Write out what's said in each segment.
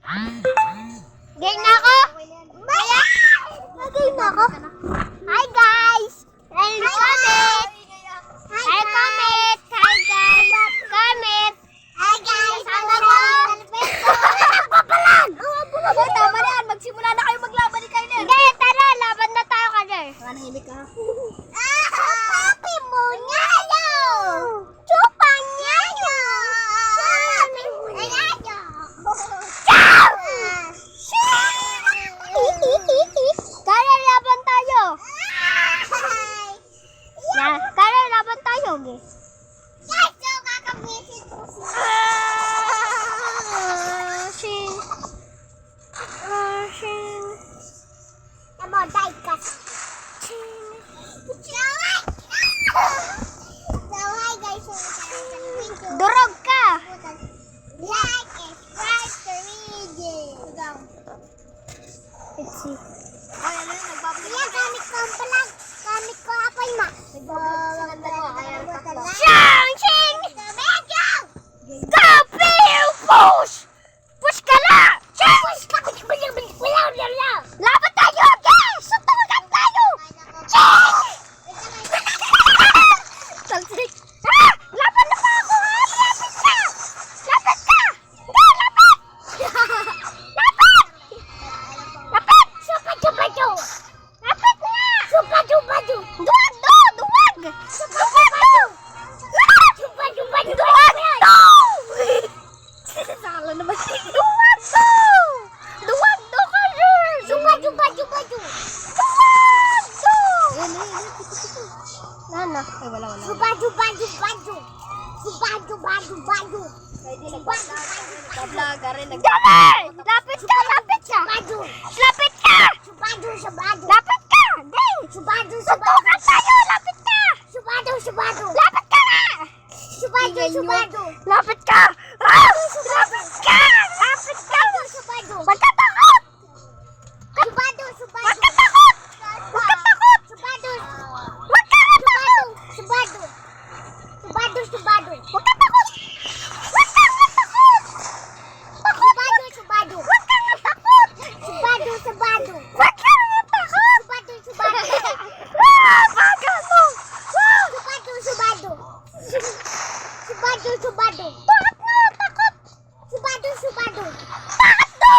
Game na ako? Game na ako? Hi guys! Hi comment! Hi comment! Hi guys! Comment! Hi guys! Sama ko! Papalag! Tama na yan. Magsimula na kayo maglaban ni Kyler. Hindi, tara! Laban na tayo Kyler! Manahimik ka. Papi mo nyayo! Chupa nyayo! Papi mo nyayo! Ciao! Kaya laban tayo! Kaya laban tayo, guys! Yes! So, kakamitin ko siya! Namoday ka sa durog ka! Like and subscribe to video! Let's see. Ay, ano yun? Nagbabalik. Yan, gamit ko ang palag. Gamit ko apay ma. Kaya Shang! Shing! Go! Pew! Push! Push ka na! Shang! Push ka! Laban tayo! Guys! Suntukan tayo! Shang! talsik. Ah! Laban na pa ako! Ha? Lapit ka! Lapit ka! Hindi! Lapit! Lapit! Lapit! Supadu! Lapit nga! Supadu! Duwag do! Duwag! Supadu! Duwag do! Sala naman. Duwag do! Duwag do ka, sir! Supadu! Duwag do! Yan. Nana? Ay, wala. Supadu! Babla ka rin. Dali! Lapit ka! Lapit ka! Lapit ka! Lapit ka! Di! Suntukan tayo! Lapit ka! Lapit ka na! Lapit ka! Ah! Lapit ka! Lapit ka! Huwag ka takot! Huwag ka takot! Huwag ka takot! Huwag ka takot! Huwag ka takot! Huwag ka takot! Huwag ka takot! Huwag ka nga takot! Huwag ka nga takot! Ah! Bagal mo! Ah! Bakit na? Takot! Bakit daw ba?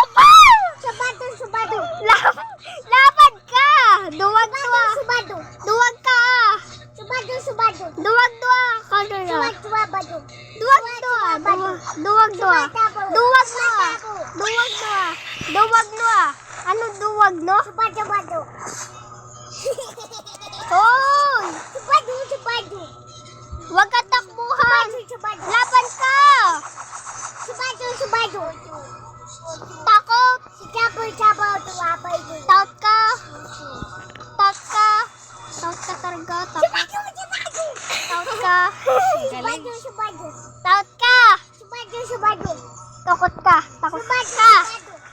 Laban ka! Duwag ka! Duwag ka! Duwag ka nila! Duwag! Ano duwag no? Hoy! Huwag ka takbuhan! Laban ka! Takot! Takot ka! Takot ka talaga! Takot ka! Galing. Takot ka! Takot ka! Takot ka!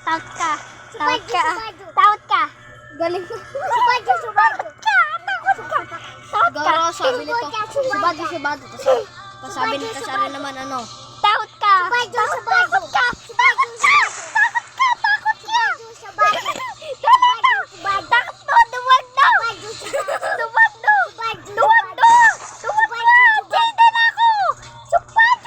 Takot ka! Takot ka! Takot ka! Galing. Takot ka! Takot ka! Takot ka! Garo, sabi nito. Subado. Tapos sabi ni Kasari naman ano. Takot ka! Takot ka! Takot ka! Takot ka! Takot ka! Dali na! Takot do! Duwag do! Duwag do! Duwag do! Duwag do! Pwede na ako! Chupan!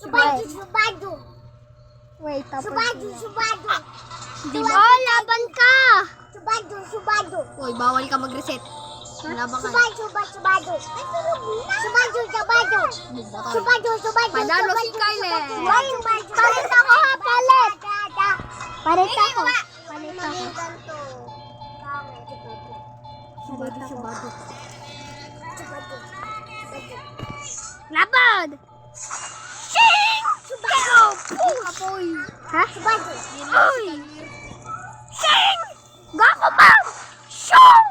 Chupan! Wait, tapos. Di ba? Laban ka! Uy, bawal ka mag-reset. Laban ka. Panalo si Kyler. Palit ako ha! Palit! Palit ako. Subado. Laban! Shing! Go! Apoy. Ha? Yun lang si Oy! Kyler. Shing! Gako man! Shong!